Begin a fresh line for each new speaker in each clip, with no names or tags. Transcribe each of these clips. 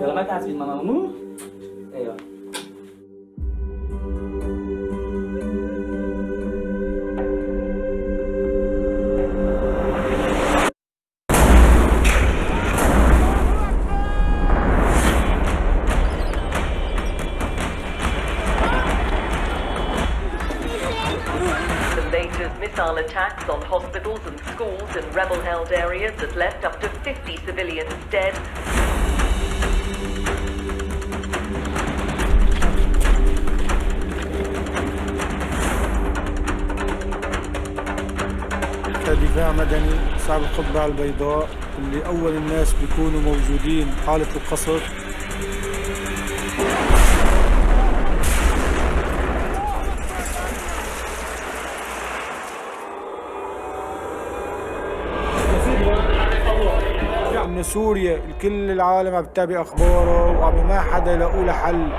Selamat hasbin mamamu. Ayo.
Missile attacks on hospitals and schools in rebel-held areas that left up to 50 civilians dead.
دفاع مدني صعب القبعة البيضاء اللي أول الناس بيكونوا موجودين حالة القصف. من سوريا الكل العالم عم بتابع أخباره وعم ما حدا يلاقوا له حل.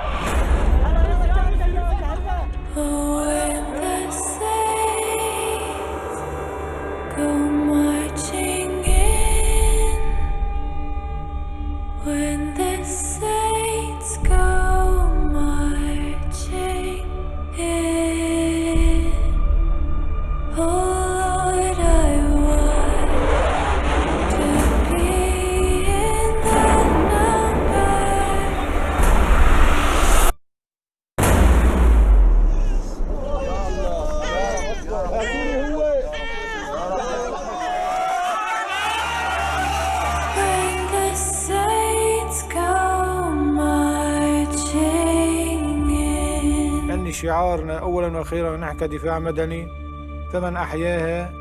شعارنا أولاً وأخيراً نحن كدفاع مدني فمن أحياها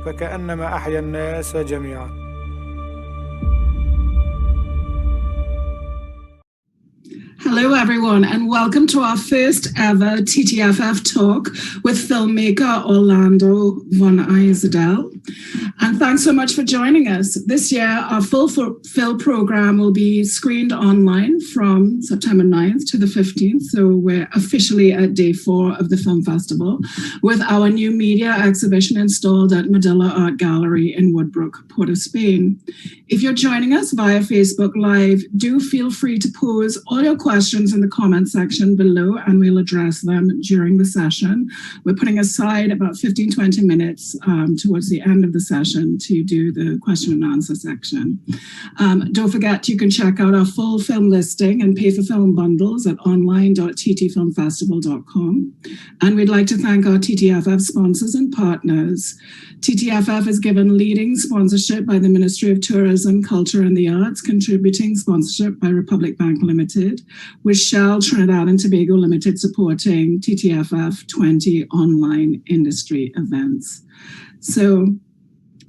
فكأنما أحيا الناس جميعاً.
Hello everyone and welcome to our first ever TTFF talk with filmmaker Orlando von Einsiedel. And thanks so much for joining us. This year our full film program will be screened online from September 9th to the 15th. So we're officially at day 4 of the film festival with our new media exhibition installed at Medilla Art Gallery in Woodbrook, Port of Spain. If you're joining us via Facebook Live, do feel free to pose all your questions in the comment section below and we'll address them during the session. We're putting aside about 15-20 minutes towards the end of the session to do the question and answer section. Don't forget you can check out our full film listing and pay for film bundles at online.ttfilmfestival.com. And we'd like to thank our TTFF sponsors and partners. TTFF is given leading sponsorship by the Ministry of Tourism, Culture and the Arts, contributing sponsorship by Republic Bank Limited, with Shell Trinidad and Tobago Limited supporting TTFF 20 online industry events. So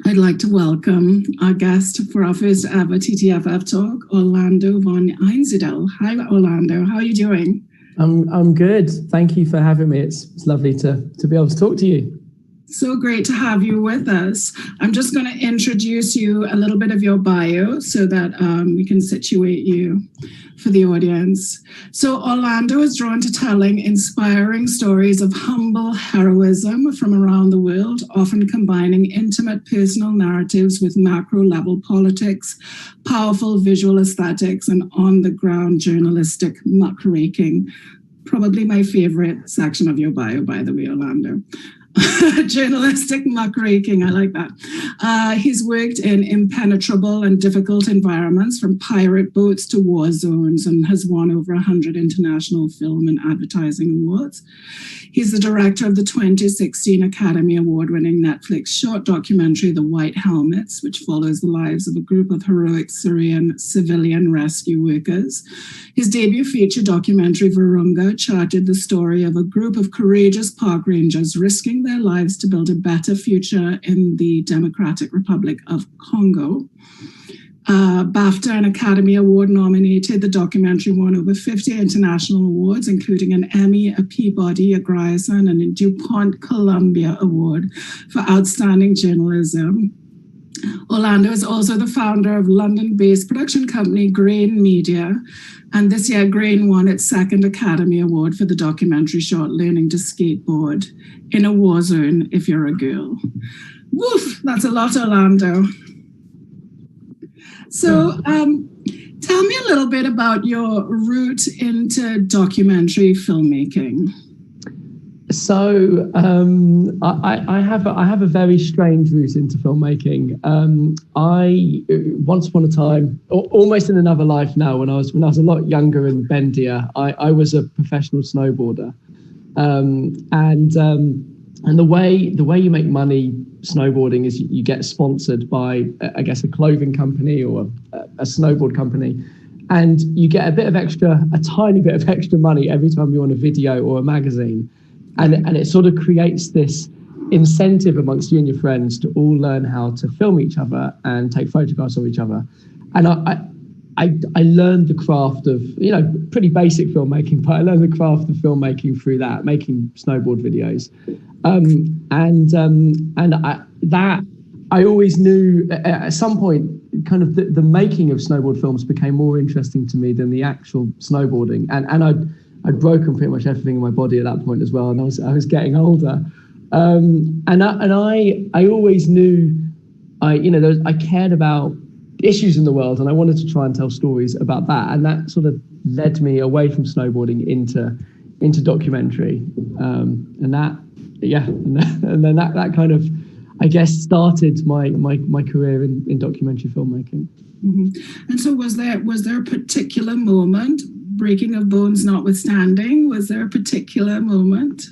I'd like to welcome our guest for our first ever TTFF talk, Orlando von Einsiedel. Hi, Orlando. How are you doing?
I'm good. Thank you for having me. It's lovely to be able to talk to you.
So great to have you with us. I'm just going to introduce you a little bit of your bio so that we can situate you for the audience. So Orlando is drawn to telling inspiring stories of humble heroism from around the world, often combining intimate personal narratives with macro-level politics, powerful visual aesthetics, and on-the-ground journalistic muckraking. Probably my favorite section of your bio, by the way, Orlando. Journalistic muckraking, I like that. He's worked in impenetrable and difficult environments from pirate boats to war zones and has won over 100 international film and advertising awards. He's the director of the 2016 Academy Award-winning Netflix short documentary, The White Helmets, which follows the lives of a group of heroic Syrian civilian rescue workers. His debut feature documentary, Virunga, charted the story of a group of courageous park rangers risking their lives to build a better future in the Democratic Republic of Congo. BAFTA and Academy Award nominated, the documentary won over 50 international awards, including an Emmy, a Peabody, a Grierson, and a DuPont Columbia Award for outstanding journalism. Orlando is also the founder of London-based production company Grain Media, and this year Grain won its second Academy Award for the documentary short Learning to Skateboard in a War Zone If You're a Girl. Woof, that's a lot, Orlando. So tell me a little bit about your route into documentary filmmaking.
So I have a very strange route into filmmaking. I once upon a time, almost in another life now, when I was a lot younger and bendier, I was a professional snowboarder, and the way you make money snowboarding is you get sponsored by, I guess, a clothing company or a snowboard company, and you get a tiny bit of extra money every time you're on a video or a magazine. And it sort of creates this incentive amongst you and your friends to all learn how to film each other and take photographs of each other. And I learned the craft of, pretty basic filmmaking, but I learned the craft of filmmaking through that, making snowboard videos. I always knew at some point, kind of the making of snowboard films became more interesting to me than the actual snowboarding. And I'd broken pretty much everything in my body at that point as well, and I was getting older. And I always knew I cared about issues in the world, and I wanted to try and tell stories about that. And that sort of led me away from snowboarding into documentary. And then that kind of, I guess, started my career in documentary filmmaking.
Mm-hmm. And so was there a particular moment, breaking of bones notwithstanding, was there a particular moment?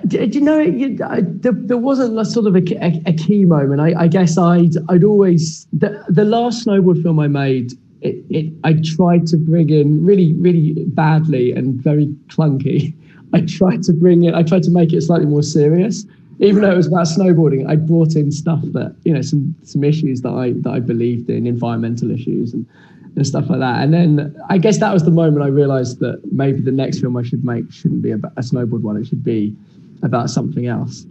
There wasn't a sort of a key moment. I guess I'd always, the last snowboard film I made, I tried to bring in really, really badly and very clunky. I tried to make it slightly more serious. Even though it was about snowboarding, I brought in stuff that, some issues that I believed in, environmental issues and stuff like that. And then I guess that was the moment I realized that maybe the next film I should make shouldn't be about a snowboard one. It should be about something else.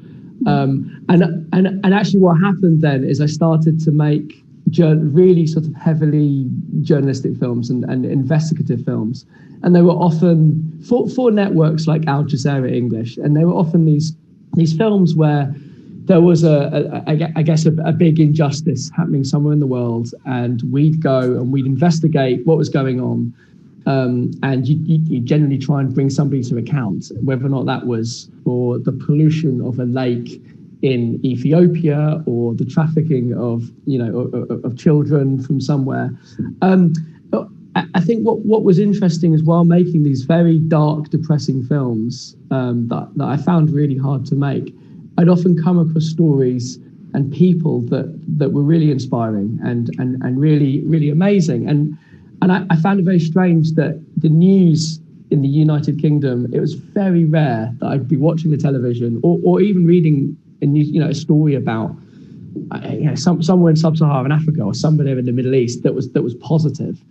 And actually what happened then is I started to make really sort of heavily journalistic films and investigative fills. And they were often for networks like Al Jazeera English. And they were often these films where there was I guess a big injustice happening somewhere in the world, and we'd go and we'd investigate what was going on, and you generally try and bring somebody to account, whether or not that was for the pollution of a lake in Ethiopia or the trafficking of children from somewhere. I think what was interesting is, while making these very dark, depressing films that I found really hard to make, I'd often come across stories and people that were really inspiring and really, really amazing. And I found it very strange that the news in the United Kingdom, it was very rare that I'd be watching the television or even reading a story about somewhere in sub-Saharan Africa or somewhere in the Middle East that was positive.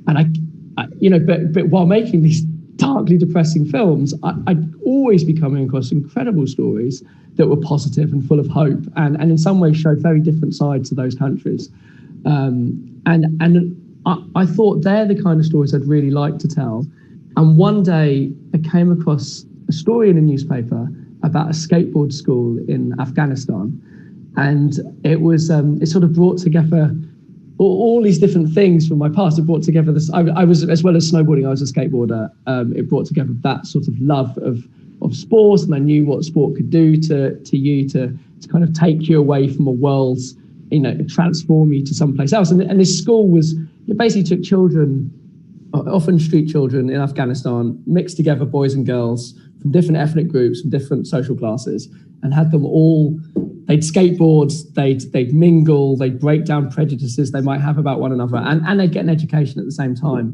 And but while making these darkly depressing films, I'd always be coming across incredible stories that were positive and full of hope, and in some ways showed very different sides to those countries. And I thought they're the kind of stories I'd really like to tell. And one day I came across a story in a newspaper about a skateboard school in Afghanistan, and it sort of brought together all these different things from my past. It brought together this. I was, as well as snowboarding, I was a skateboarder. It brought together that sort of love of sport, and I knew what sport could do to you to kind of take you away from a world, transform you to someplace else. And this school it basically took children, often street children in Afghanistan, mixed together boys and girls from different ethnic groups, from different social classes, and had them all. They'd skateboard, they'd mingle, they'd break down prejudices they might have about one another, and they'd get an education at the same time.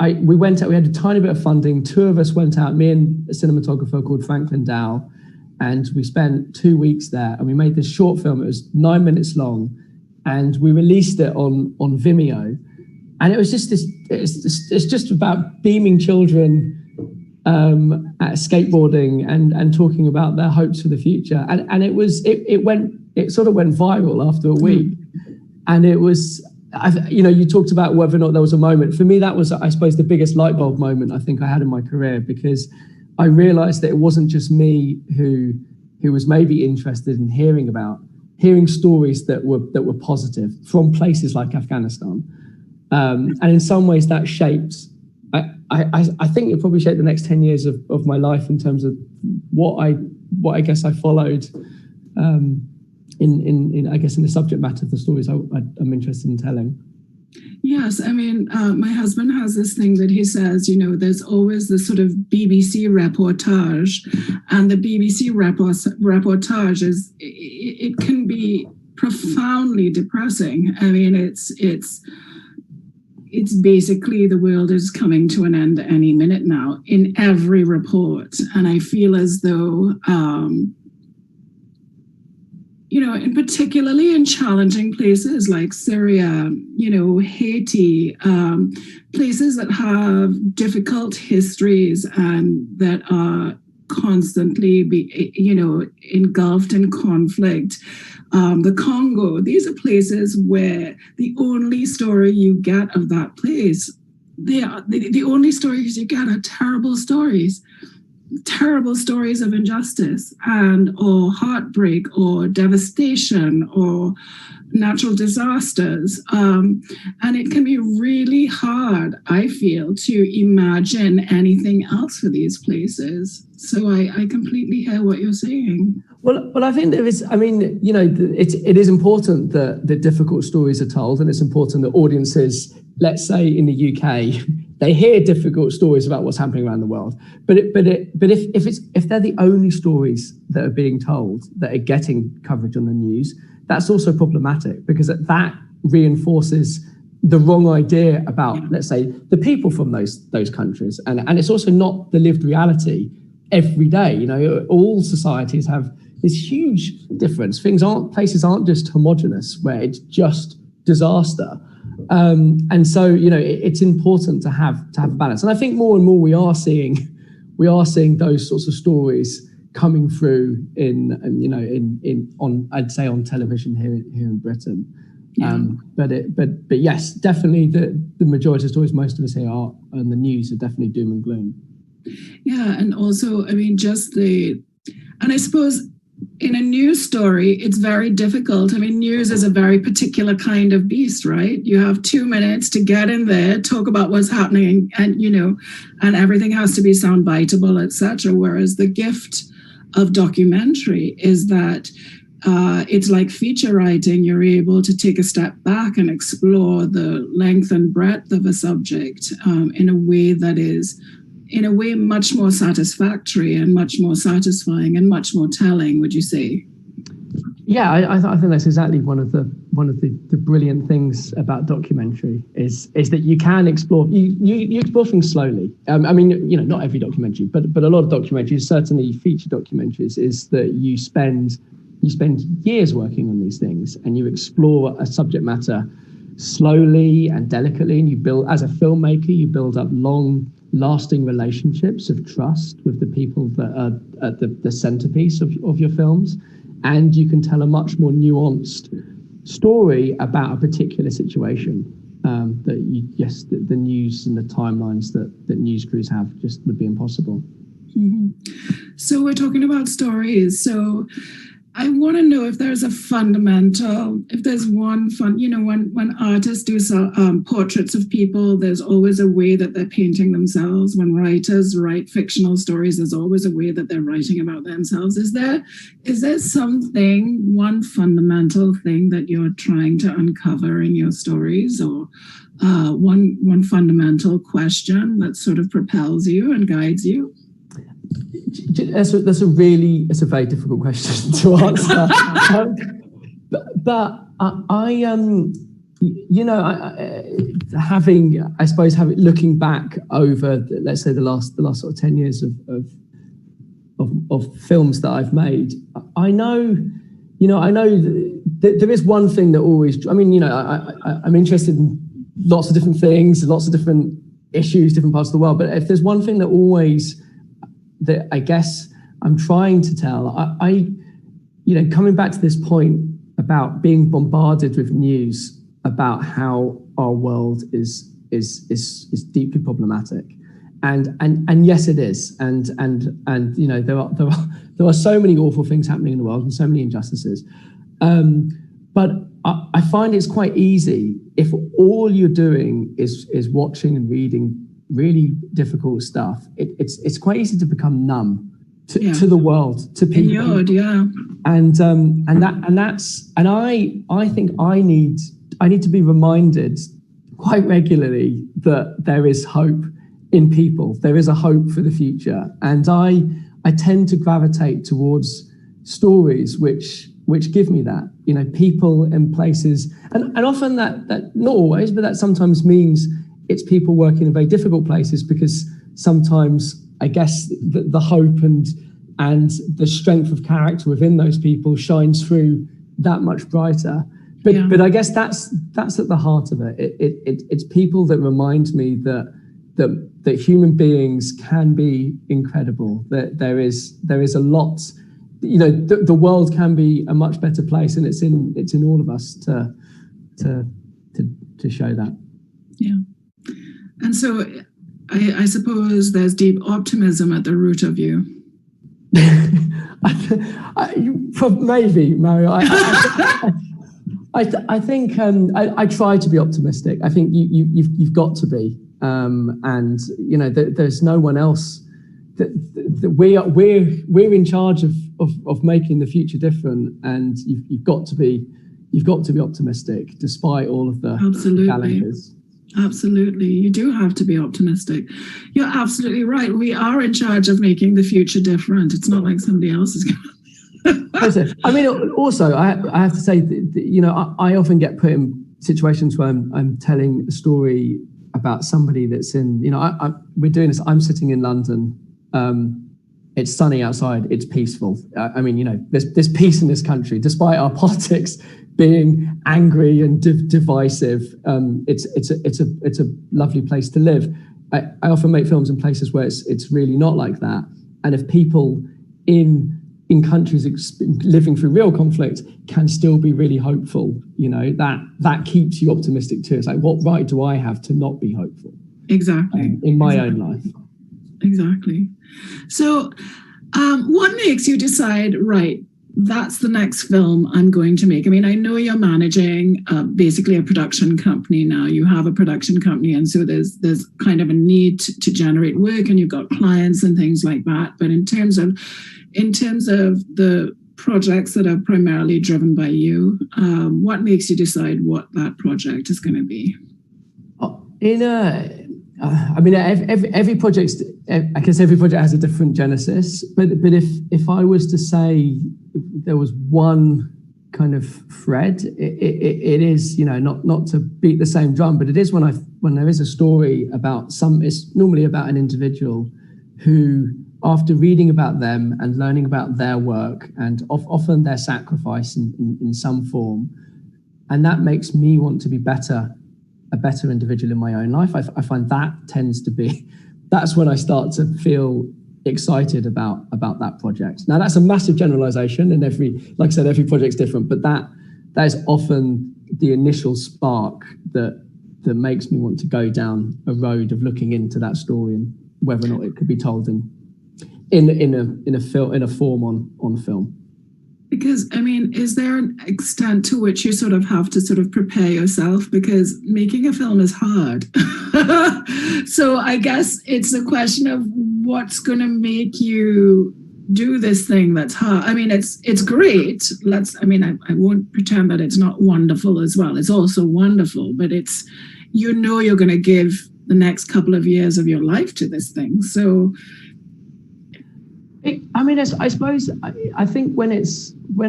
We went out, we had a tiny bit of funding. Two of us went out, me and a cinematographer called Franklin Dow, and we spent 2 weeks there, and we made this short film. It was 9 minutes long, and we released it on Vimeo. And it was just it's just about beaming children at skateboarding and talking about their hopes for the future. And it sort of went viral after a week. And it was, you talked about whether or not there was a moment. For me, that was, I suppose, the biggest light bulb moment I think I had in my career, because I realized that it wasn't just me who was maybe interested in hearing about
hearing stories that were positive from places like Afghanistan. And in some ways that shaped, I think it probably shaped the next 10 years of my life in terms of what I guess I followed in I guess in the subject matter of the stories I'm interested in telling.
Yes, I mean, my husband has this thing that he says, there's always this sort of BBC reportage, and the BBC reportage it can be profoundly depressing. I mean, it's basically the world is coming to an end any minute now in every report, and I feel as though in particularly in challenging places like Syria, Haiti, places that have difficult histories and that are constantly engulfed in conflict. The Congo, these are places where the only story you get of that place, the only stories you get are terrible stories of injustice or heartbreak or devastation or natural disasters. And it can be really hard, I feel, to imagine anything else for these places. So I completely hear what you're saying.
Well, I think there is, it is important that difficult stories are told, and it's important that audiences, let's say in the UK, they hear difficult stories about what's happening around the world. But if they're the only stories that are being told that are getting coverage on the news, that's also problematic, because that reinforces the wrong idea about, let's say, the people from those countries, and it's also not the lived reality every day. All societies have this huge difference. Places aren't just homogenous where it's just disaster. And so, it's important to have a balance. And I think more and more we are seeing those sorts of stories coming through on television here in Britain.
Yeah.
But yes, definitely the majority of stories most of us here are on the news are definitely doom and gloom.
Yeah, and also, and I suppose in a news story, it's very difficult. I mean, news is a very particular kind of beast, right? You have 2 minutes to get in there, talk about what's happening, and everything has to be soundbiteable, etc. Whereas the gift of documentary is that it's like feature writing. You're able to take a step back and explore the length and breadth of a subject in a way that is, much more satisfactory and much more satisfying and much more telling, would you say?
Yeah, I think that's exactly one of the brilliant things about documentary is that you can explore you explore things slowly. Not every documentary, but a lot of documentaries, certainly feature documentaries, is that you spend years working on these things and you explore a subject matter slowly and delicately, and you build, as a filmmaker, you build up long-lasting relationships of trust with the people that are at the centerpiece of your films, and you can tell a much more nuanced story about a particular situation that the news and the timelines that news crews have just would be impossible.
Mm-hmm. So we're talking about stories. So I want to know if there's one when artists do portraits of people, there's always a way that they're painting themselves. When writers write fictional stories, there's always a way that they're writing about themselves. Is there one fundamental thing that you're trying to uncover in your stories, or one fundamental question that sort of propels you and guides you?
That's a very difficult question to answer. Looking back over, let's say, the last sort of 10 years of films that I've made, I know that there is one thing that always, I'm interested in lots of different things, lots of different issues, different parts of the world, but if there's one thing that I guess I'm trying to tell, coming back to this point about being bombarded with news about how our world is deeply problematic, and yes, it is, and there are so many awful things happening in the world and so many injustices, But I find it's quite easy if all you're doing is watching and reading really difficult stuff. It's quite easy to become numb to the world, to people. And I think I need to be reminded quite regularly that there is hope in people. There is a hope for the future, and I tend to gravitate towards stories which give me that, people and places, and often that not always, but that sometimes means it's people working in very difficult places, because sometimes I guess the hope and the strength of character within those people shines through that much brighter. But I guess that's at the heart of it. It's people that remind me that human beings can be incredible. That there is a lot. The world can be a much better place, and it's in all of us to show that. Yeah.
And so I suppose there's deep optimism at the root of you.
Maybe, Mario. I think I try to be optimistic. I think you've got to be, and there's no one else. We're in charge of making the future different, and you've got to be optimistic despite all of the challenges.
Absolutely, you do have to be optimistic. You're absolutely right. We are in charge of making the future different. It's not like somebody else is going.
I mean, also, I have to say that, I often get put in situations where I'm telling a story about somebody that's in, we're doing this. I'm sitting in London. It's sunny outside. It's peaceful. There's peace in this country, despite our politics being angry and divisive. It's a lovely place to live. I often make films in places where it's really not like that. And if people in countries living through real conflict can still be really hopeful, that keeps you optimistic too. It's like, what right do I have to not be hopeful?
Exactly.
In my own life.
Exactly. So what makes you decide, right, that's the next film I'm going to make? I mean, I know you're managing basically a production company now. You have a production company, and so there's kind of a need to generate work, and you've got clients and things like that. But in terms of the projects that are primarily driven by you, what makes you decide what that project is going to be?
Every project, I guess every project has a different genesis. But if I was to say there was one kind of thread, it is, not to beat the same drum, but it is when there is a story about it's normally about an individual who, after reading about them and learning about their work and often their sacrifice in some form, and that makes me want to be a better individual in my own life. I find that's when I start to feel excited about that project. Now, that's a massive generalization, and like I said, every project's different, but that is often the initial spark that makes me want to go down a road of looking into that story and whether or not it could be told in a form on film.
Because, is there an extent to which you sort of have to sort of prepare yourself? Because making a film is hard. So I guess it's a question of what's going to make you do this thing that's hard. It's great. I won't pretend that it's not wonderful as well. It's also wonderful, but it's, you're going to give the next couple of years of your life to this thing. So
I suppose I think when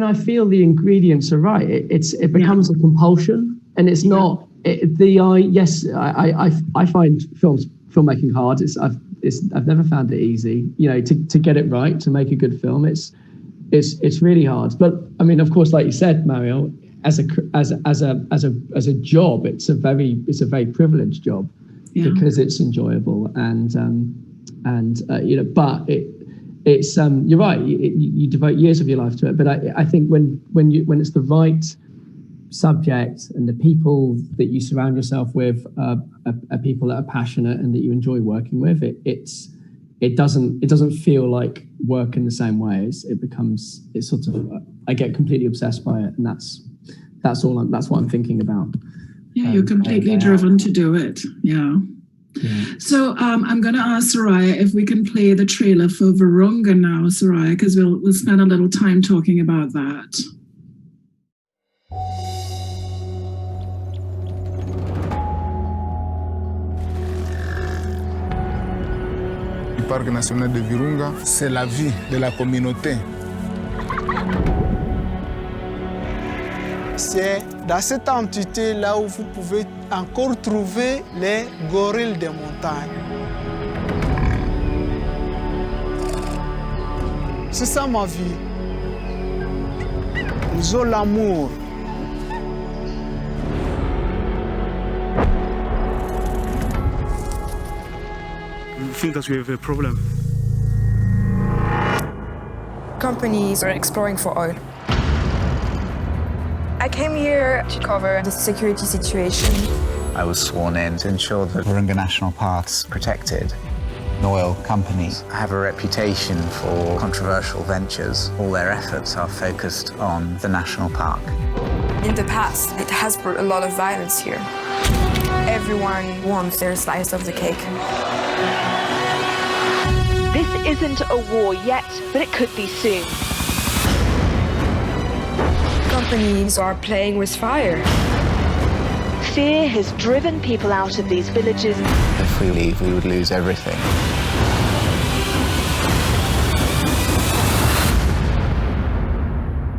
I feel the ingredients are right, it becomes a compulsion, and it's not I find filmmaking hard. I've never found it easy, to get it right, to make a good film. It's really hard. But of course, like you said, Mariel, as a job, it's a very privileged job, because it's enjoyable but it's you're right. You devote years of your life to it, but I think when it's the right subject and the people that you surround yourself with are people that are passionate and that you enjoy working with, it it doesn't feel like work in the same way. It's sort of, I get completely obsessed by it, and that's what I'm thinking about.
Yeah, you're completely driven to do it. Yeah. So I'm going to ask Soraya if we can play the trailer for Virunga now, Soraya, because we'll spend a little time talking about that.
Le parc national de Virunga, c'est la vie de la communauté.
C'est dans cette entité-là où vous pouvez encore trouver les gorilles des montagnes. C'est ça ma vie. Ils ont l'amour.
I think that we have a problem.
Companies are exploring for oil. I came here to cover the security situation.
I was sworn in to ensure that Virunga National Park's protected. Oil companies have a reputation for controversial ventures. All their efforts are focused on the national park.
In the past, it has brought a lot of violence here. Everyone wants their slice of the cake.
This isn't a war yet, but it could be soon.
Companies are playing with fire.
Fear has driven people out of these villages.
If we leave, we would lose everything.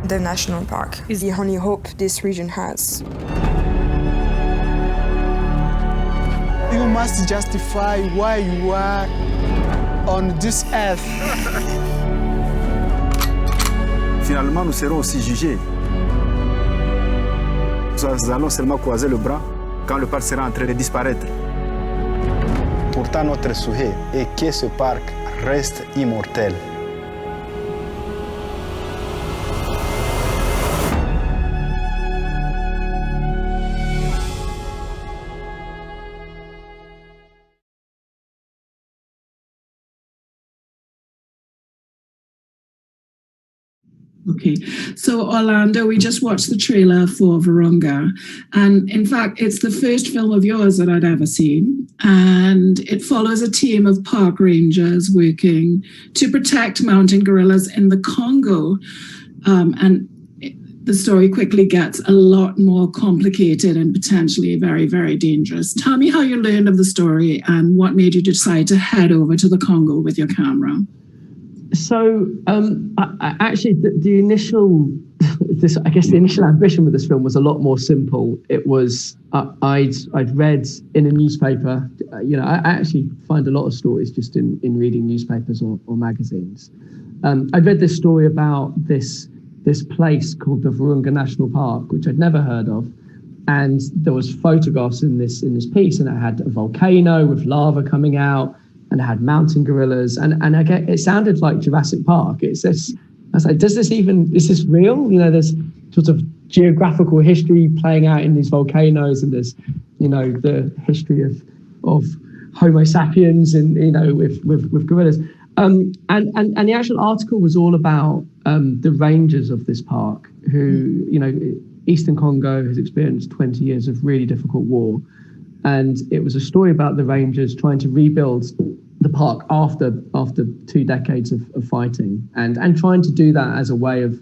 The national park is the only hope this region has.
You must justify why you are on this earth.
Finalement, nous serons aussi jugés. Nous allons seulement croiser le bras quand le parc sera en train de disparaître.
Pourtant, notre souhait est que ce parc reste immortel.
Okay, so Orlando, we just watched the trailer for Virunga, and in fact, it's the first film of yours that I'd ever seen, and it follows a team of park rangers working to protect mountain gorillas in the Congo, and the story quickly gets a lot more complicated and potentially very, very dangerous. Tell me how you learned of the story and what made you decide to head over to the Congo with your camera.
So, actually, the initial, I guess the initial ambition with this film was a lot more simple. It was, I'd read in a newspaper, I actually find a lot of stories just in reading newspapers or magazines. I'd read this story about this place called the Virunga National Park, which I'd never heard of. And there was photographs in this piece, and it had a volcano with lava coming out, and it had mountain gorillas, and it sounded like Jurassic Park. I was like, is this real? There's sort of geographical history playing out in these volcanoes, and there's, the history of Homo sapiens and, with gorillas. And the actual article was all about the rangers of this park who, Eastern Congo has experienced 20 years of really difficult war. And it was a story about the rangers trying to rebuild the park after 2 decades of fighting, and trying to do that as a way of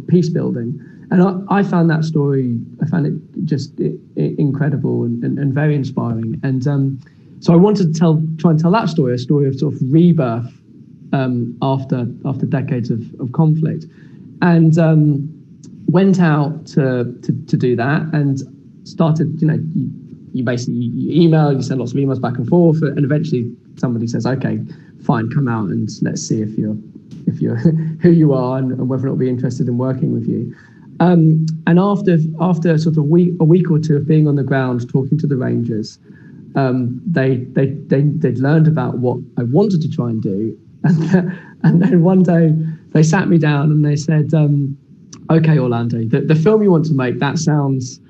peace building. And I found that story, it just incredible and very inspiring. And so I wanted to try and tell that story, a story of sort of rebirth after decades of conflict. And went out to do that and started, you email, you send lots of emails back and forth, and eventually somebody says, okay, fine, come out and let's see if you're who you are and whether or not we'll be interested in working with you. And after sort of a week or two of being on the ground talking to the rangers, they'd learned about what I wanted to try and do, and then one day they sat me down and they said, okay, Orlando, the film you want to make, that sounds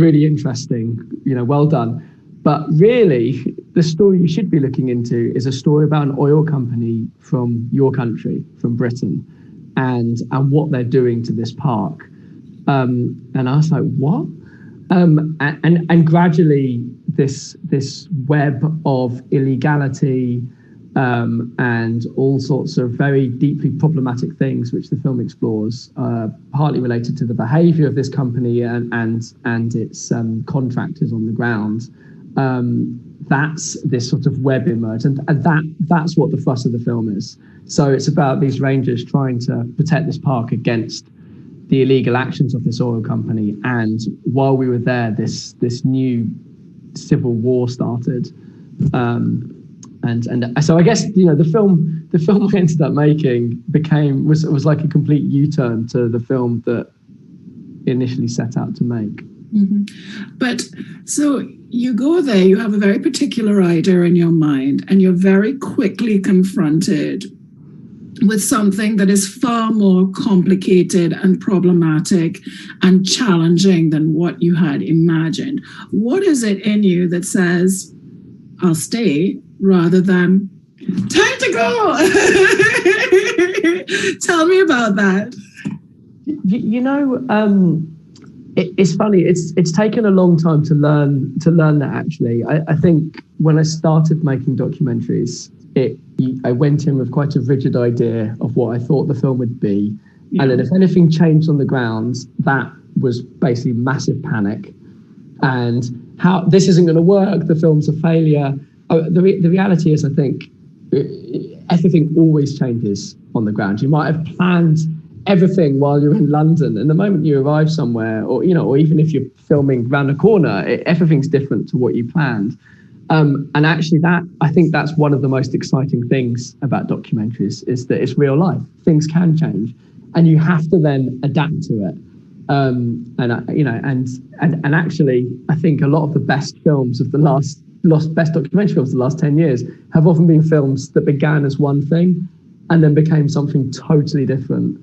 really interesting, well done. But really, the story you should be looking into is a story about an oil company from your country, from Britain, and what they're doing to this park. And I was like, what? And gradually, this web of illegality and all sorts of very deeply problematic things, which the film explores, partly related to the behaviour of this company and its contractors on the ground. That's this sort of web emerged, and that's what the thrust of the film is. So it's about these rangers trying to protect this park against the illegal actions of this oil company. And while we were there, this new civil war started. And so I guess, the film I ended up making was like a complete U-turn to the film that initially set out to make.
Mm-hmm. But so you go there, you have a very particular idea in your mind, and you're very quickly confronted with something that is far more complicated and problematic and challenging than what you had imagined. What is it in you that says, I'll stay, rather than time to go? Tell me about that.
It's funny. It's taken a long time to learn that, actually. I think when I started making documentaries, I went in with quite a rigid idea of what I thought the film would be. Yeah. And then if anything changed on the ground, that was basically massive panic. And how this isn't going to work, the film's a failure. The reality is, I think, everything always changes on the ground. You might have planned everything while you're in London, and the moment you arrive somewhere, or even if you're filming around the corner, everything's different to what you planned. And actually, I think that's one of the most exciting things about documentaries, is that it's real life. Things can change, and you have to then adapt to it. And actually, I think a lot of the best films of best documentary films of the last 10 years have often been films that began as one thing and then became something totally different.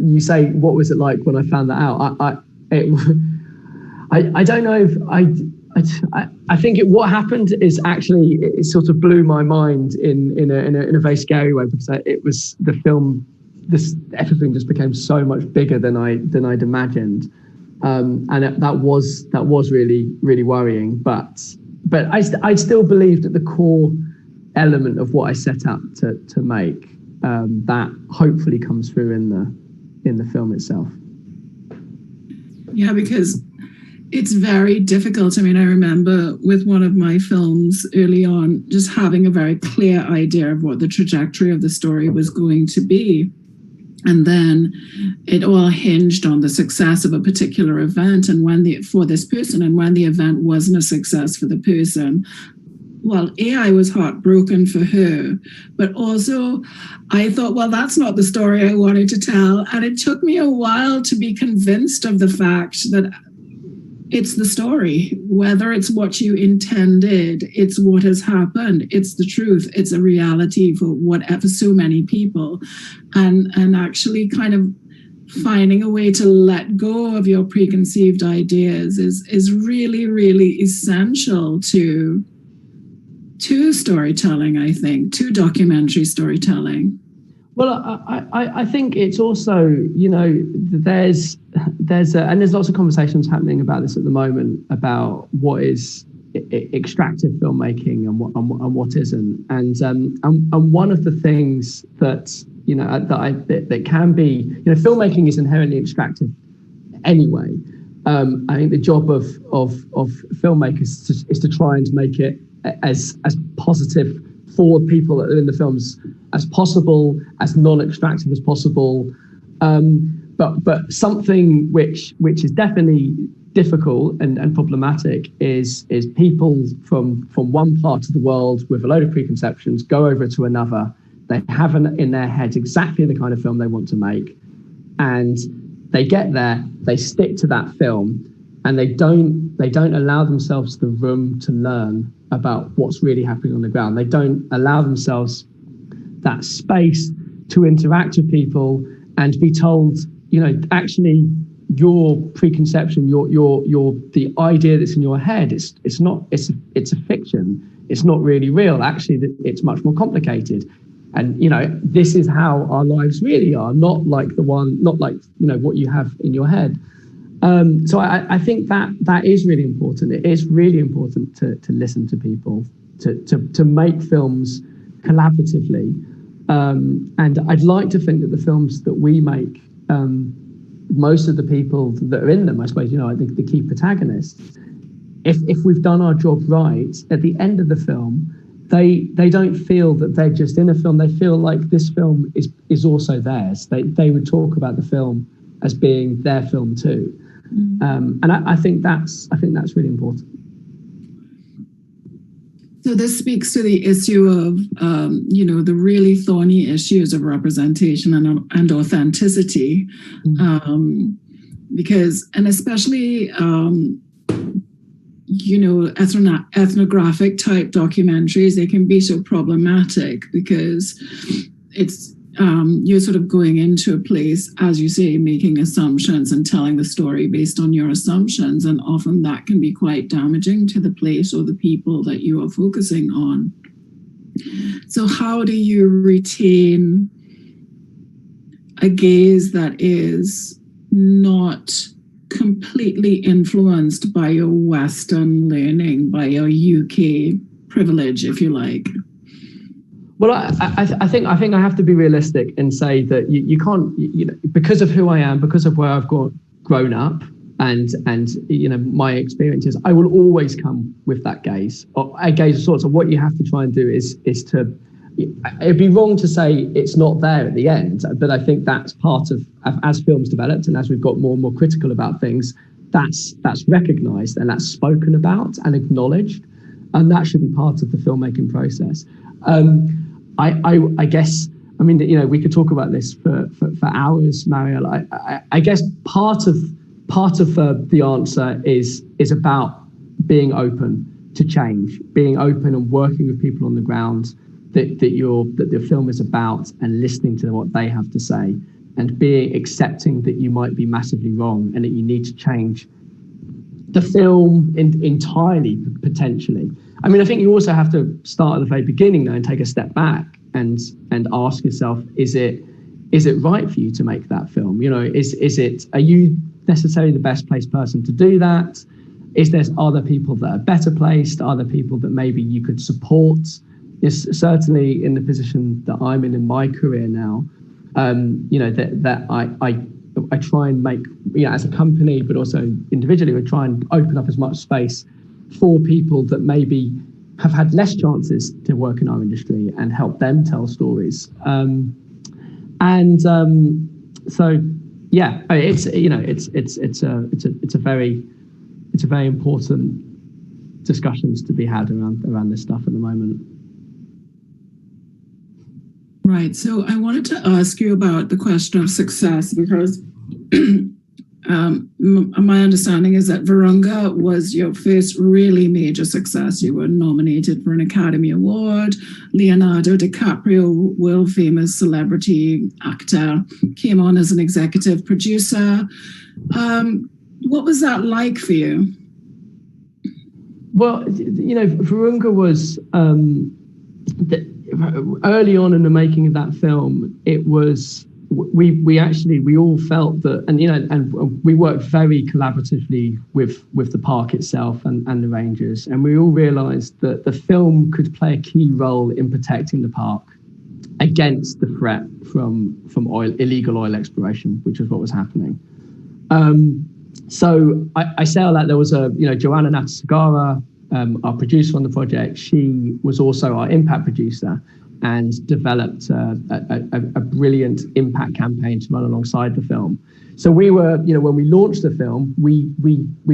You say, what was it like when I found that out? I don't know if I think what happened is actually it sort of blew my mind in a very scary way, because it was the film. Everything just became so much bigger than I'd imagined, and that was really, really worrying. But I still believed that the core element of what I set out to make, that hopefully comes through in the film itself.
Yeah, because it's very difficult. I mean, I remember with one of my films early on, just having a very clear idea of what the trajectory of the story was going to be. And then it all hinged on the success of a particular event, and for this person, and when the event wasn't a success for the person, well, I was heartbroken for her, but also I thought, well, that's not the story I wanted to tell. And it took me a while to be convinced of the fact that it's the story, whether it's what you intended, it's what has happened, it's the truth, it's a reality for so many people. And actually kind of finding a way to let go of your preconceived ideas is really, really essential to storytelling, I think, to documentary storytelling.
Well, I think it's also, there's lots of conversations happening about this at the moment, about what is extractive filmmaking and what isn't. And one of the things that that can be, filmmaking is inherently extractive anyway. I think the job of filmmakers is to try and make it as positive for people that are in the films as possible, as non-extractive as possible. But something which is definitely difficult and problematic is people from one part of the world with a load of preconceptions go over to another. They have in their heads exactly the kind of film they want to make, and they get there, they stick to that film, and they don't allow themselves the room to learn about what's really happening on the ground. They don't allow themselves that space to interact with people and be told, actually, your preconception, your the idea that's in your head, it's a fiction. It's not really real. Actually, it's much more complicated. And, you know, this is how our lives really are, not like what you have in your head. So I think that is really important. It is really important to listen to people, to make films collaboratively. And I'd like to think that the films that we make, most of the people that are in them, I suppose, you know, I think the key protagonists, if we've done our job right, at the end of the film, they don't feel that they're just in a film. They feel like this film is also theirs. They would talk about the film as being their film too. And I think that's really important.
So this speaks to the issue of, the really thorny issues of representation and authenticity, because, and especially, ethnographic type documentaries, they can be so problematic because it's, you're sort of going into a place, as you say, making assumptions and telling the story based on your assumptions. And often that can be quite damaging to the place or the people that you are focusing on. So how do you retain a gaze that is not completely influenced by your Western learning, by your UK privilege, if you like?
Well, I think I have to be realistic and say that you can't, because of who I am, because of where I've grown up, and my experiences, I will always come with that gaze, or a gaze of sorts. So what you have to try and do is to. It'd be wrong to say it's not there at the end, but I think that's part of, as films developed and as we've got more and more critical about things, that's recognised and that's spoken about and acknowledged, and that should be part of the filmmaking process. I guess, I mean, we could talk about this for hours, Mariel. I guess part of the answer is about being open to change, being open and working with people on the ground that the film is about, and listening to what they have to say, and accepting that you might be massively wrong and that you need to change the film entirely, potentially. I mean, I think you also have to start at the very beginning though and take a step back and ask yourself, is it right for you to make that film? Are you necessarily the best placed person to do that? Is there other people that are better placed? Are there people that maybe you could support? Is certainly in the position that I'm in my career now, that I try and make, as a company, but also individually, we try and open up as much space for people that maybe have had less chances to work in our industry and help them tell stories. So yeah, it's a very important discussions to be had around this stuff at the moment.
Right. So I wanted to ask you about the question of success, because my understanding is that Virunga was your first really major success. You were nominated for an Academy Award. Leonardo DiCaprio, world famous celebrity actor, came on as an executive producer. What was that like for you?
Well, Virunga was early on in the making of that film. It was we all felt that, and we worked very collaboratively with the park itself and the rangers, and we all realised that the film could play a key role in protecting the park against the threat from illegal oil exploration, which is what was happening. So I say all that. There was Joanna Natasagara, our producer on the project. She was also our impact producer and developed a brilliant impact campaign to run alongside the film. So we were, when we launched the film, we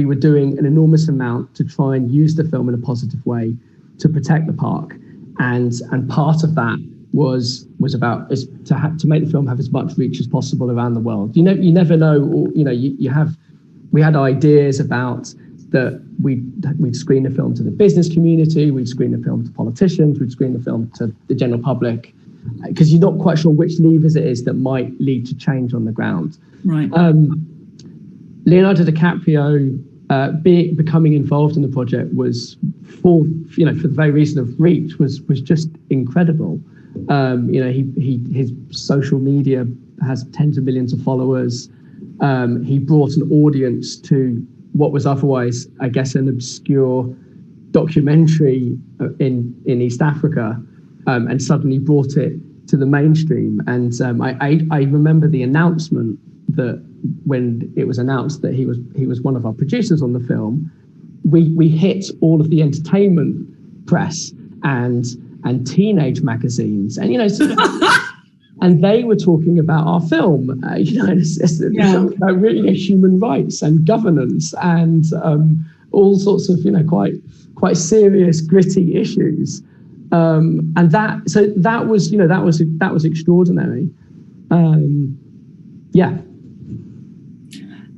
were doing an enormous amount to try and use the film in a positive way to protect the park, and part of that was about to make the film have as much reach as possible around the world. You never know, we had ideas about that we'd screen the film to the business community, we'd screen the film to politicians, we'd screen the film to the general public, because you're not quite sure which levers it is that might lead to change on the ground.
Right.
Leonardo DiCaprio becoming involved in the project was for the very reason of reach was just incredible. His social media has tens of millions of followers. He brought an audience to what was otherwise, I guess, an obscure documentary in East Africa, and suddenly brought it to the mainstream. And I remember the announcement that when it was announced that he was one of our producers on the film, we hit all of the entertainment press and teenage magazines, and and they were talking about our film, it's about really human rights and governance and all sorts of quite serious, gritty issues, and that was extraordinary.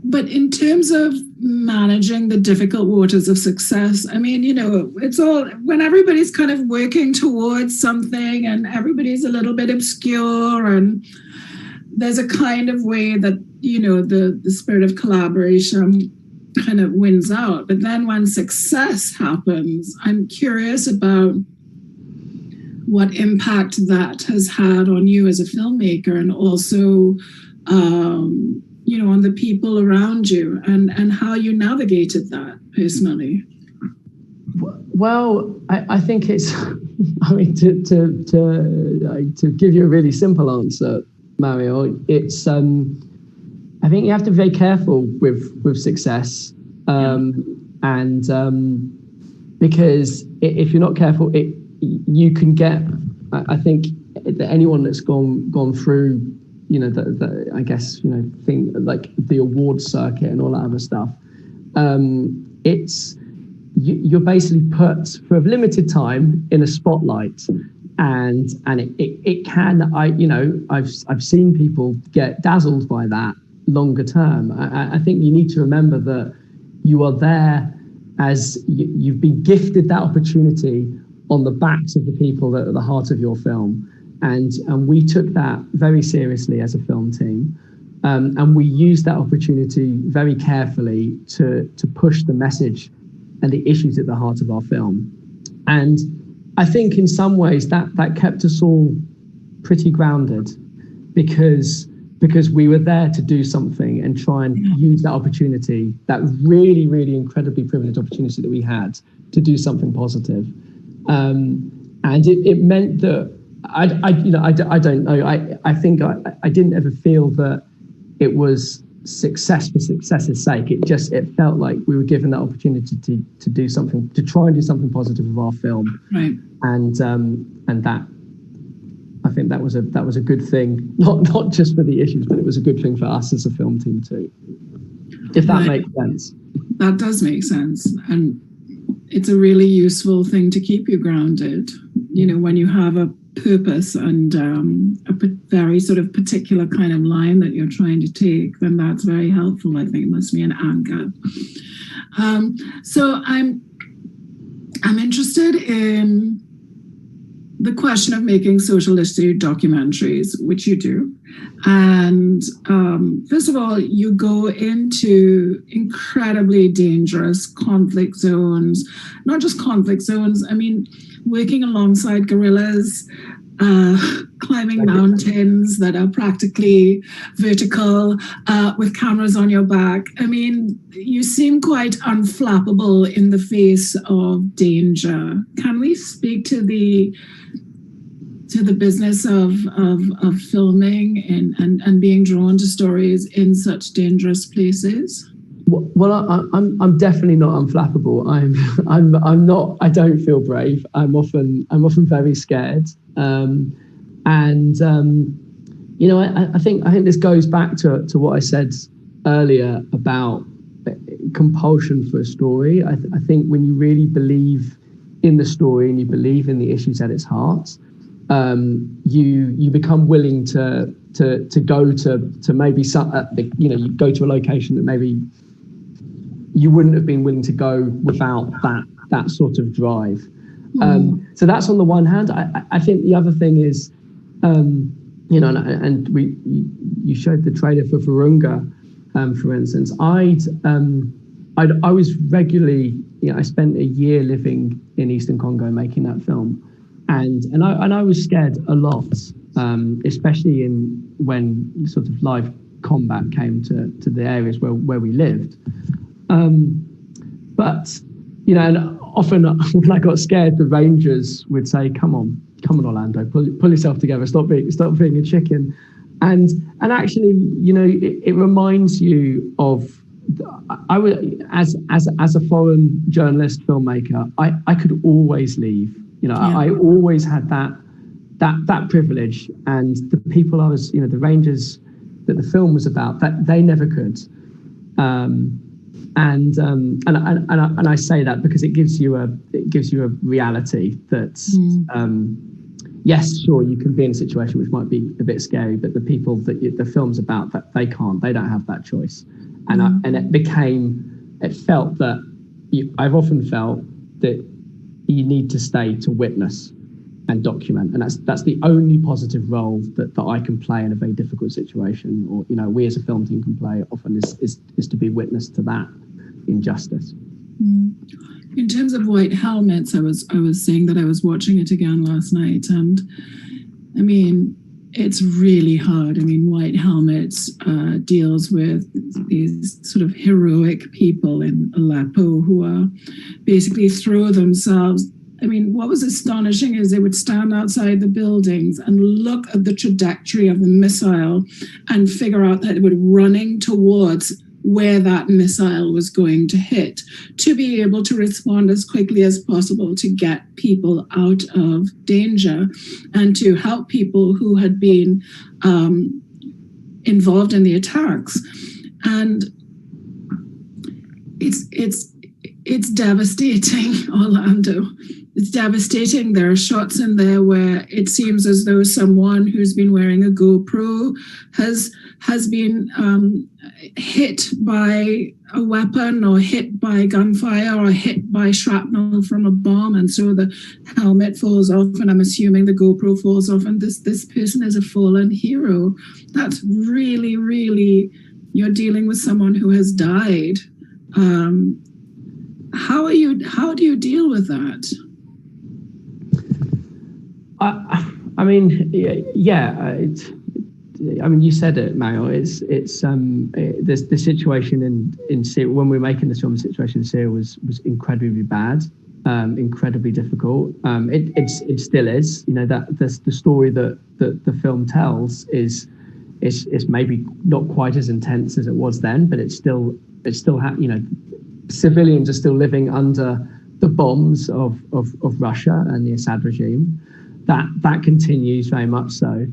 But in terms of managing the difficult waters of success, I mean, it's all when everybody's kind of working towards something and everybody's a little bit obscure, and there's a kind of way that, the spirit of collaboration kind of wins out. But then when success happens, I'm curious about what impact that has had on you as a filmmaker, and also on the people around you, and how you navigated that personally.
Well, I think it's, to give you a really simple answer, Mariel, it's, I think you have to be very careful with success. Because if you're not careful, you can get, I think that anyone that's gone through, I guess, thing like the awards circuit and all that other stuff, you're basically put for a limited time in a spotlight, and it can, I've seen people get dazzled by that longer term. I think you need to remember that you are there as you've been gifted that opportunity on the backs of the people that are at the heart of your film. And we took that very seriously as a film team. And we used that opportunity very carefully to push the message and the issues at the heart of our film. And I think in some ways that kept us all pretty grounded, because we were there to do something and try and use that opportunity, that really, really incredibly privileged opportunity that we had to do something positive. And it meant that I don't know. I think I didn't ever feel that it was success for success's sake. It felt like we were given that opportunity to do something, to try and do something positive with our film.
Right.
And that, I think that was a good thing, not just for the issues, but it was a good thing for us as a film team too. If that makes sense. That
does make sense, and it's a really useful thing to keep you grounded. When you have a purpose and a very sort of particular kind of line that you're trying to take, then that's very helpful. I think it must be an anchor. So I'm interested in the question of making social issue documentaries, which you do. And first of all, you go into incredibly dangerous conflict zones, not just conflict zones, working alongside guerrillas, climbing mountains that are practically vertical, with cameras on your back. You seem quite unflappable in the face of danger. Can we speak to the business of filming and being drawn to stories in such dangerous places?
Well, I'm definitely not unflappable. I'm not. I don't feel brave. I'm often very scared. I think this goes back to what I said earlier about compulsion for a story. I think when you really believe in the story and you believe in the issues at its heart, you become willing to go to maybe you go to a location that maybe you wouldn't have been willing to go without that sort of drive. So that's on the one hand. I think the other thing is, you showed the trailer for Virunga. for instance, I was regularly, I spent a year living in Eastern Congo making that film, and I was scared a lot, especially when sort of live combat came to the areas where we lived. But and often when I got scared, the Rangers would say, "Come on, Orlando, pull yourself together. Stop being a chicken." And actually, it reminds you of. I was as a foreign journalist filmmaker, I could always leave. I always had that privilege, and the people I was, the Rangers that the film was about, that they never could. And I say that because it gives you a reality that yes, sure, you can be in a situation which might be a bit scary, but the people that the film's about, that they don't have that choice. And it felt that I've often felt that you need to stay to witness and document, and that's the only positive role that I can play in a very difficult situation, or we as a film team can play often is to be witness to that injustice.
In terms of White Helmets, I was saying that I was watching it again last night, and I mean, it's really hard. I mean, White Helmets deals with these sort of heroic people in Aleppo who are basically throw themselves. I mean, what was astonishing is they would stand outside the buildings and look at the trajectory of the missile and figure out that they were running towards where that missile was going to hit, to be able to respond as quickly as possible to get people out of danger and to help people who had been involved in the attacks. And it's devastating, Orlando. It's devastating. There are shots in there where it seems as though someone who's been wearing a GoPro has been hit by a weapon, or hit by gunfire, or hit by shrapnel from a bomb, and so the helmet falls off, and I'm assuming the GoPro falls off, and this person is a fallen hero. That's really, really, you're dealing with someone who has died. How do you deal with that?
I mean, I mean, you said it, Mariel. It's the situation in Syria when we were making this film. The situation in Syria was incredibly bad, incredibly difficult. It still is. That the story that the film tells is maybe not quite as intense as it was then, but it's still civilians are still living under the bombs of Russia and the Assad regime. That continues very much so.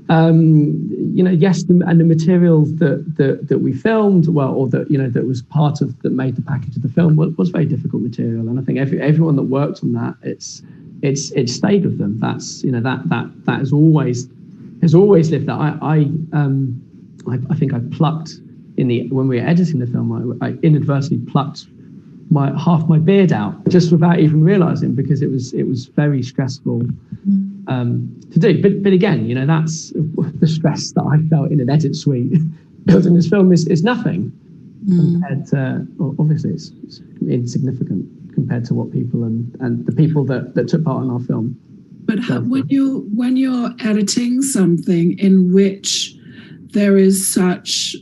Yes, and the material that we filmed, that was part of, that made the package of the film, was very difficult material. And I think everyone that worked on that, it's stayed with them. That's that has always lived. That I think I plucked when we were editing the film, I inadvertently plucked half my beard out just without even realizing, because it was very stressful to do. But again, that's the stress that I felt in an edit suite building this film is nothing compared to, obviously it's insignificant compared to what people and the people that took part in our film.
But when you're editing something in which there is such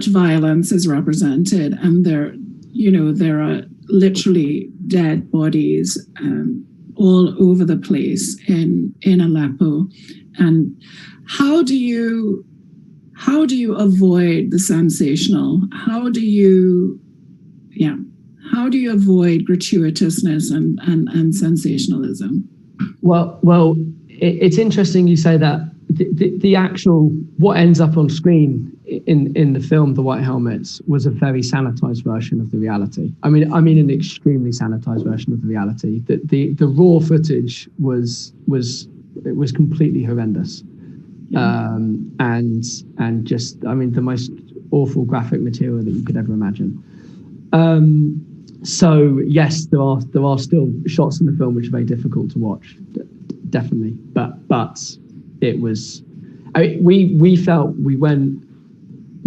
violence is represented, and there are literally dead bodies all over the place in Aleppo, and how do you avoid the sensational? How do you avoid gratuitousness and sensationalism?
Well, it's interesting you say that. The actual, what ends up on screen in the film, The White Helmets, was a very sanitized version of the reality. I mean an extremely sanitized version of the reality. The raw footage was completely horrendous. And just, the most awful graphic material that you could ever imagine. So yes, there are still shots in the film which are very difficult to watch, definitely. But it was, we felt we went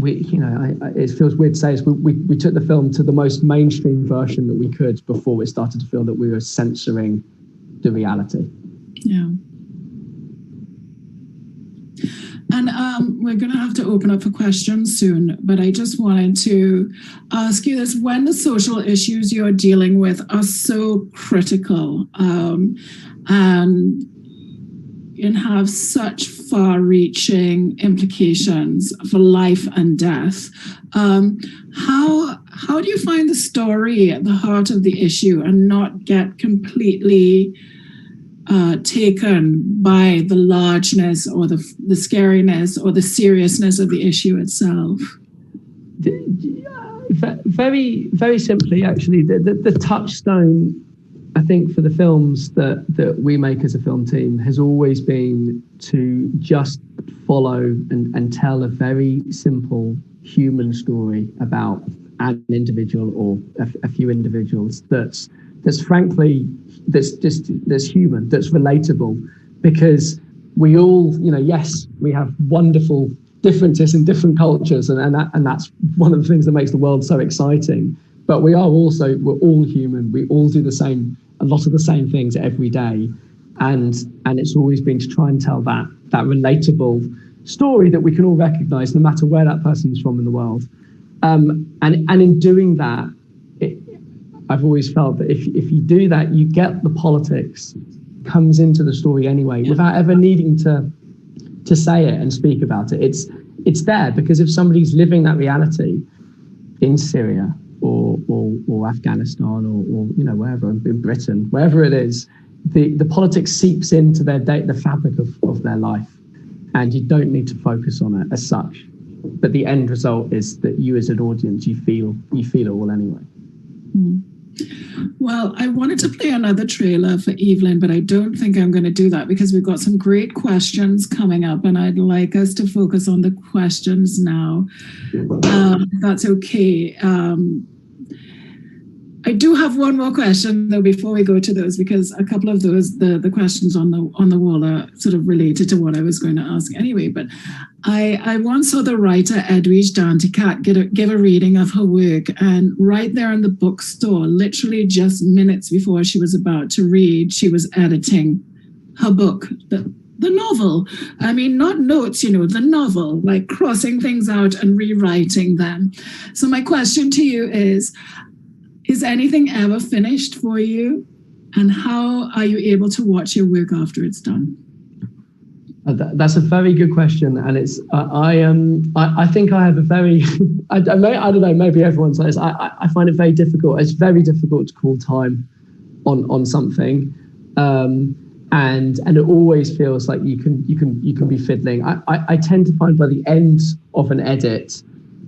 it feels weird to say this, we took the film to the most mainstream version that we could before we started to feel that we were censoring the reality.
Yeah. And we're going to have to open up for questions soon, but I just wanted to ask you this. When the social issues you're dealing with are so critical and have such far-reaching implications for life and death, how do you find the story at the heart of the issue and not get completely taken by the largeness or the scariness or the seriousness of the issue itself?
Very, very simply, actually, the touchstone, I think, for the films that we make as a film team has always been to just follow and tell a very simple human story about an individual or a few individuals that's frankly that's human, that's relatable, because we all, yes, we have wonderful differences in different cultures, and that's one of the things that makes the world so exciting. But we're all human. We all do a lot of the same things every day, and it's always been to try and tell that relatable story that we can all recognise, no matter where that person's from in the world. And in doing that, I've always felt that if you do that, you get the politics comes into the story anyway, without ever needing to say it and speak about it. It's there because if somebody's living that reality in Syria or Afghanistan or wherever, in Britain, wherever it is, the politics seeps into the fabric of their life, and you don't need to focus on it as such. But the end result is that you as an audience, you feel it all anyway.
Mm. Well, I wanted to play another trailer for Evelyn, but I don't think I'm going to do that because we've got some great questions coming up, and I'd like us to focus on the questions now. If that's okay. I do have one more question though before we go to those, because a couple of those the questions on the wall are sort of related to what I was going to ask anyway. But I once saw the writer Edwidge Danticat give a reading of her work, and right there in the bookstore, literally just minutes before she was about to read, she was editing her book, the novel. I mean, not notes, the novel, like crossing things out and rewriting them. So my question to you is anything ever finished for you? And how are you able to watch your work after it's done?
That's a very good question, and it's I think I have a very I don't know, maybe everyone says I find it very difficult. It's very difficult to call time on something, and it always feels like you can be fiddling. I tend to find by the end of an edit,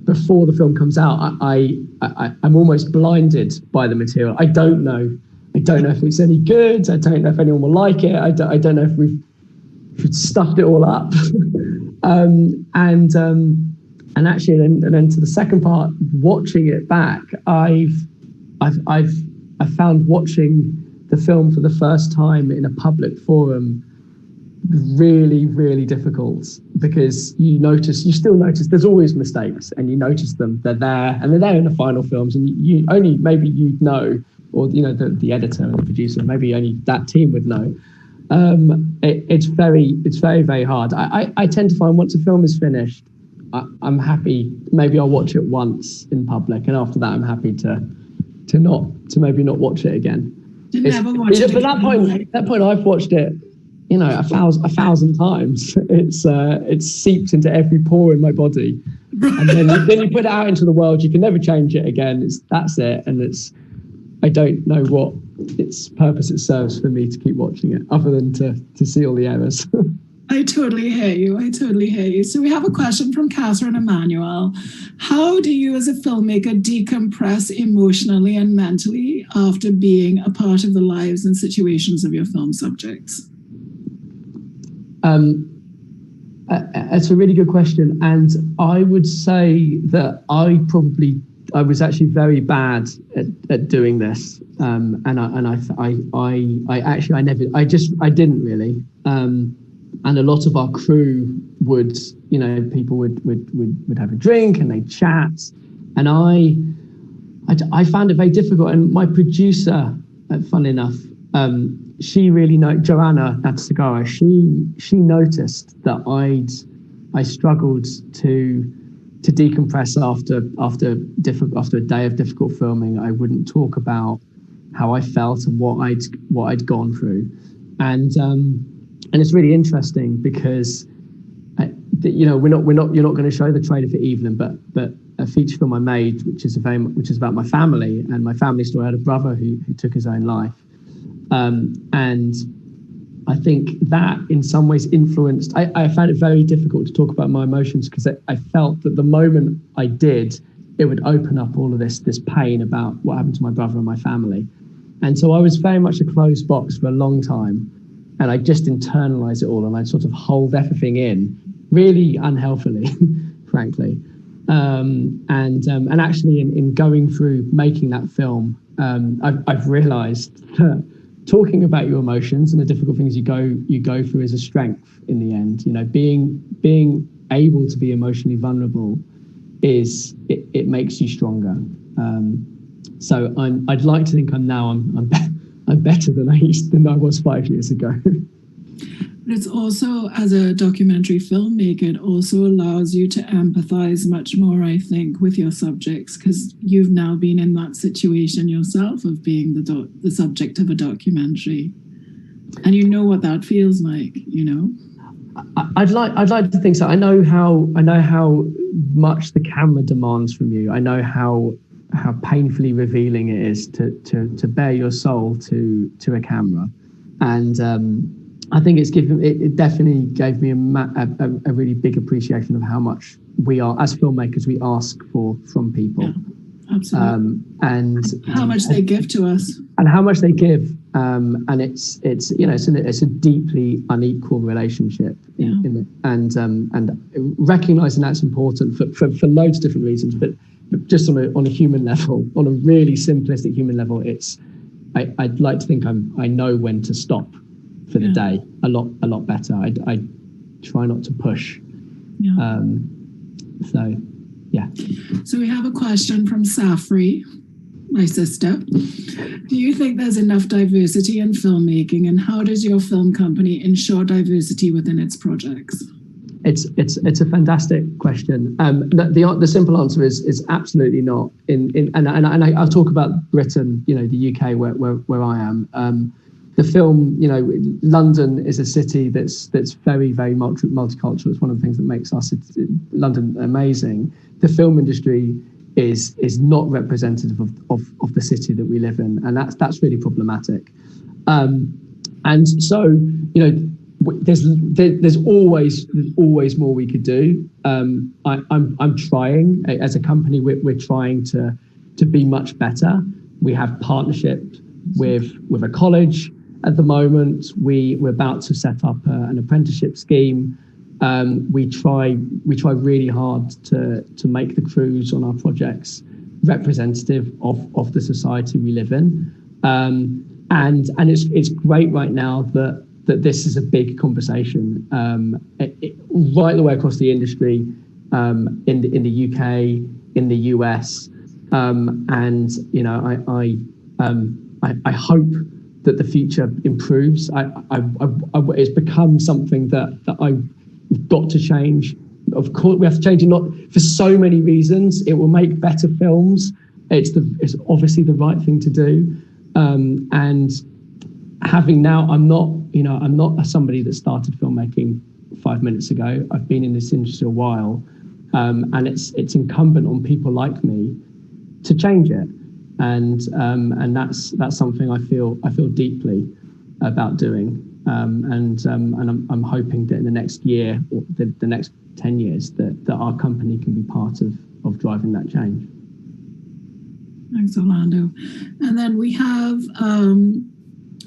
before the film comes out, I'm almost blinded by the material. I don't know if it's any good. I don't know if anyone will like it. I don't know if we've stuffed it all up. And actually, then to the second part, watching it back, I've found watching the film for the first time in a public forum really, really difficult, because you still notice there's always mistakes, and you notice them. They're there, and they're there in the final films, and you only maybe or the editor and the producer, maybe only that team would know. It's very, very hard. I tend to find once a film is finished, I'm happy. Maybe I'll watch it once in public, and after that, I'm happy to maybe not watch it again.
Never watch it.
But at that point, I've watched it, a thousand times. It's seeped into every pore in my body, and then you put it out into the world. You can never change it again. That's it, and I don't know what its purpose it serves for me to keep watching it, other than to see all the errors.
I totally hear you. So we have a question from Catherine Emmanuel. How do you as a filmmaker decompress emotionally and mentally after being a part of the lives and situations of your film subjects?
It's a really good question. And I would say that I was actually very bad at doing this. I didn't really. and a lot of our crew would, you know, people would have a drink and they'd chat, and I found it very difficult. And my producer, fun enough, she really Joanna Natsagara, she noticed that I struggled to decompress after a day of difficult filming. I wouldn't talk about how I felt and what I'd gone through, and it's really interesting because you know you're not going to show the trailer for Evelyn, but a feature film I made, which is about my family and my family story. I had a brother who took his own life, and I think that in some ways influenced. I found it very difficult to talk about my emotions because I felt that the moment I did, it would open up all of this pain about what happened to my brother and my family. And so I was very much a closed box for a long time, and I just internalized it all, and I'd sort of hold everything in, really unhealthily, frankly. And actually, in going through making that film, I've realized that talking about your emotions and the difficult things you go through is a strength in the end. You know, being able to be emotionally vulnerable it makes you stronger. So I'd like to think I'm better than I was 5 years ago.
But it's also, as a documentary filmmaker, it also allows you to empathize much more, I think, with your subjects, because you've now been in that situation yourself of being the subject of a documentary, and you know what that feels like. You know,
I'd like to think so. I know how much the camera demands from you. I know how painfully revealing it is to bare your soul to a camera, and I think it definitely gave me a really big appreciation of how much we are, as filmmakers, we ask for from people.
Yeah, absolutely.
And
how much they give to us.
And how much they give. And it's you know, it's a deeply unequal relationship.
Yeah.
And recognizing that's important for loads of different reasons, but just on a human level, on a really simplistic human level, I'd like to think I know when to stop for the day a lot better. I try not to push.
Yeah.
So yeah.
So we have a question from Safri, my sister. Do you think there's enough diversity in filmmaking, and how does your film company ensure diversity within its projects?
It's a fantastic question. The simple answer is absolutely not. And I'll talk about Britain, you know, the UK where I am. The film, you know, London is a city that's very, very multicultural. It's one of the things that makes London amazing. The film industry is not representative of the city that we live in, and that's really problematic. And so, you know, there's always more we could do. I'm trying as a company. We're trying to be much better. We have partnerships with a college. At the moment, we're about to set up an apprenticeship scheme. We try really hard to make the crews on our projects representative of the society we live in. And it's great right now that this is a big conversation right the way across the industry, in the UK, in the US, and you know I hope that the future improves. It's become something that we've got to change. Of course, we have to change it, not for so many reasons. It will make better films. It's obviously the right thing to do. And having now, I'm not somebody that started filmmaking 5 minutes ago. I've been in this industry a while, and it's incumbent on people like me to change it. And that's something I feel deeply about doing, and I'm hoping that in the next year or the next 10 years that our company can be part of driving that change. Thanks,
Orlando. And then we have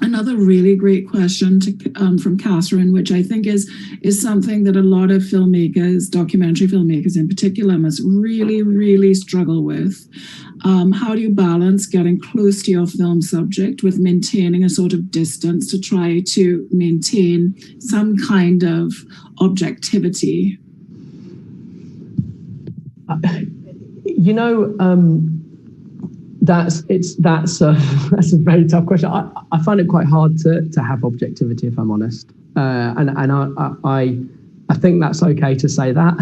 Another really great question from Catherine, which I think is something that a lot of filmmakers, documentary filmmakers in particular, must really, really struggle with. How do you balance getting close to your film subject with maintaining a sort of distance to try to maintain some kind of objectivity?
That's a very tough question. I find it quite hard to have objectivity, if I'm honest, and I think that's okay to say that.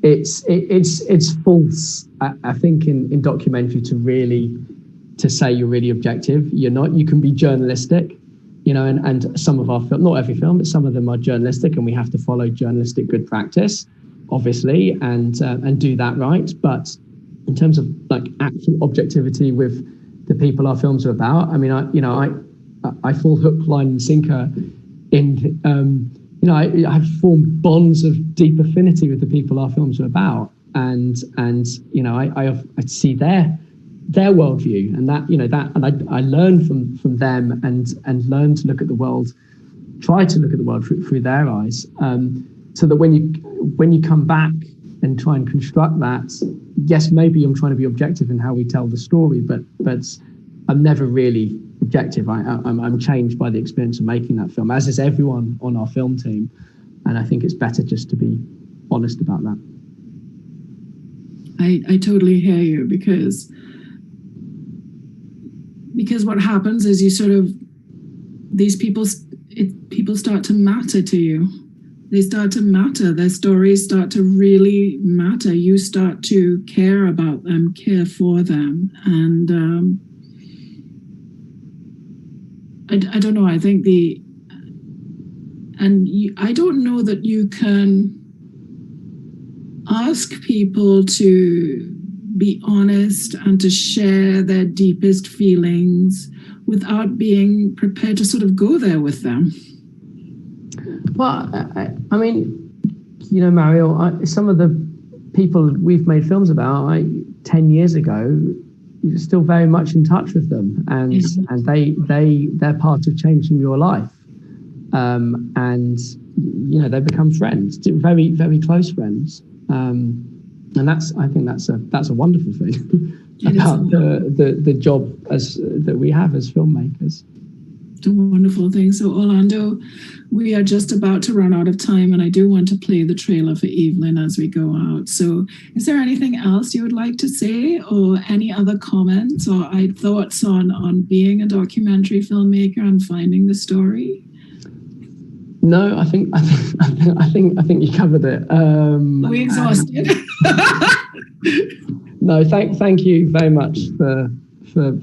It's false. I think in documentary to say you're really objective. You're not. You can be journalistic, and some of our film, not every film, but some of them are journalistic, and we have to follow journalistic good practice, obviously, and do that right. But in terms of like actual objectivity with the people our films are about, I mean, I fall hook, line, and sinker in. I have formed bonds of deep affinity with the people our films are about, and I see their worldview, and I learn from them and learn to look at the world, try to look at the world through their eyes, so that when you come back and try and construct that, yes, maybe I'm trying to be objective in how we tell the story, but I'm never really objective. I'm changed by the experience of making that film, as is everyone on our film team, and I think it's better just to be honest about that.
I totally hear you, because what happens is these people start to matter to you. They start to matter. Their stories start to really matter. You start to care about them, care for them. And I don't know, I think I don't know that you can ask people to be honest and to share their deepest feelings without being prepared to sort of go there with them.
Well, I mean, Mariel, some of the people we've made films about 10 years ago, you're still very much in touch with them, and they're part of changing your life, and they become friends, very, very close friends, and I think that's a wonderful thing about the job that we have as filmmakers.
A wonderful thing. So Orlando, we are just about to run out of time, and I do want to play the trailer for Evelyn as we go out. So is there anything else you would like to say, or any other comments or thoughts on being a documentary filmmaker and finding the story?
No, I think you covered it.
Are we exhausted?
No, thank you very much for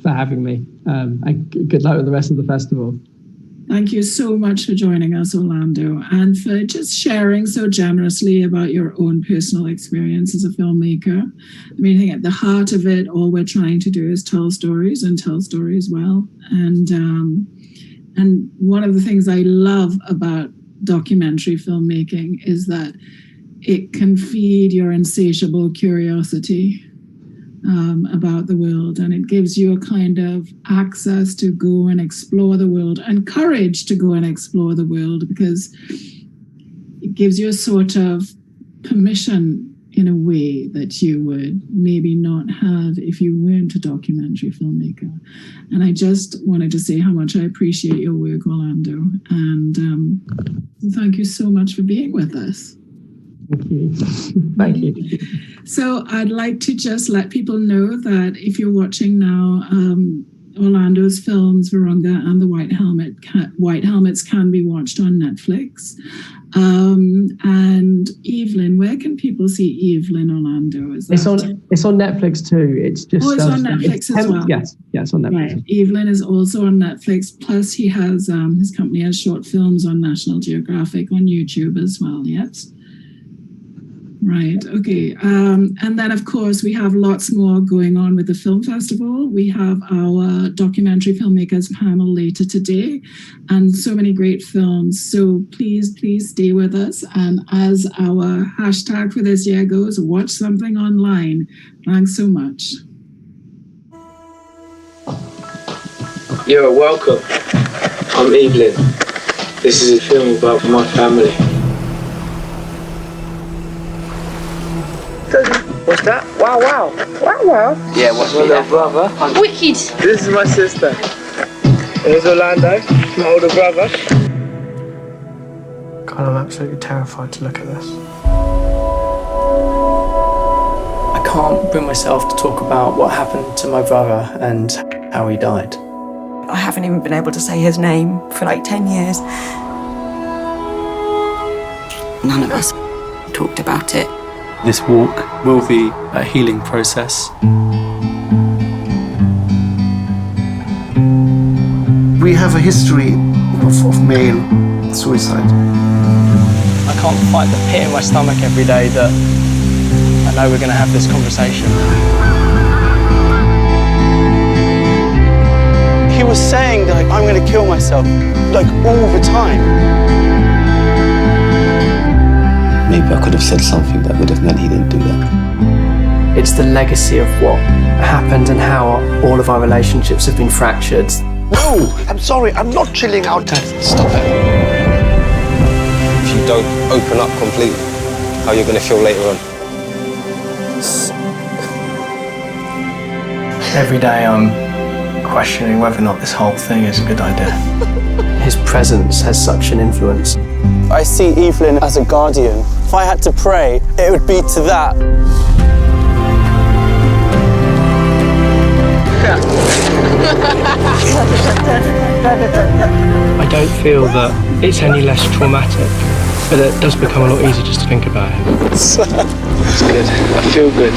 having me, and good luck with the rest of the festival.
Thank you so much for joining us, Orlando, and for just sharing so generously about your own personal experience as a filmmaker. I mean, I think at the heart of it, all we're trying to do is tell stories, and tell stories well. And one of the things I love about documentary filmmaking is that it can feed your insatiable curiosity about the world, and it gives you a kind of access to go and explore the world, and courage to go and explore the world, because it gives you a sort of permission in a way that you would maybe not have if you weren't a documentary filmmaker. And I just wanted to say how much I appreciate your work, Orlando, and thank you so much for being with us.
Thank you. Thank you.
So I'd like to just let people know that if you're watching now, Orlando's films, Virunga and the White Helmets, can be watched on Netflix. And Evelyn, where can people see Evelyn, Orlando?
It's on Netflix too. It's just
it's on Netflix as well.
Yes, it's on Netflix.
Right. Evelyn is also on Netflix. Plus, he has his company has short films on National Geographic on YouTube as well. Yes. Right. Okay. And then, of course, we have lots more going on with the film festival. We have our documentary filmmakers panel later today, and so many great films. So please stay with us. And as our hashtag for this year goes, watch something online. Thanks so much.
You're welcome.
I'm Evelyn. This is a film about my family.
What's that? Wow, wow. Wow, wow.
Yeah, what's my little brother?
Wicked. This is my sister. Here's Orlando, my older brother. God, I'm absolutely terrified to look at this.
I can't bring myself to talk about what happened to my brother and how he died.
I haven't even been able to say his name for like 10 years. None of us talked about it.
This walk will be a healing process.
We have a history of male suicide.
I can't fight the pit in my stomach every day that I know we're going to have this conversation.
He was saying that I'm going to kill myself, like all the time.
Maybe I could have said something that would have meant he didn't do that.
It's the legacy of what happened and how all of our relationships have been fractured.
No, I'm sorry, I'm not chilling out.
Dad, stop it.
If you don't open up completely, how you're going to feel later on.
Every day I'm questioning whether or not this whole thing is a good idea. His presence has such an influence.
I see Evelyn as a guardian. If I had to pray, it would be to that.
I don't feel that it's any less traumatic, but it does become a lot easier just to think about it.
It's good. I feel good.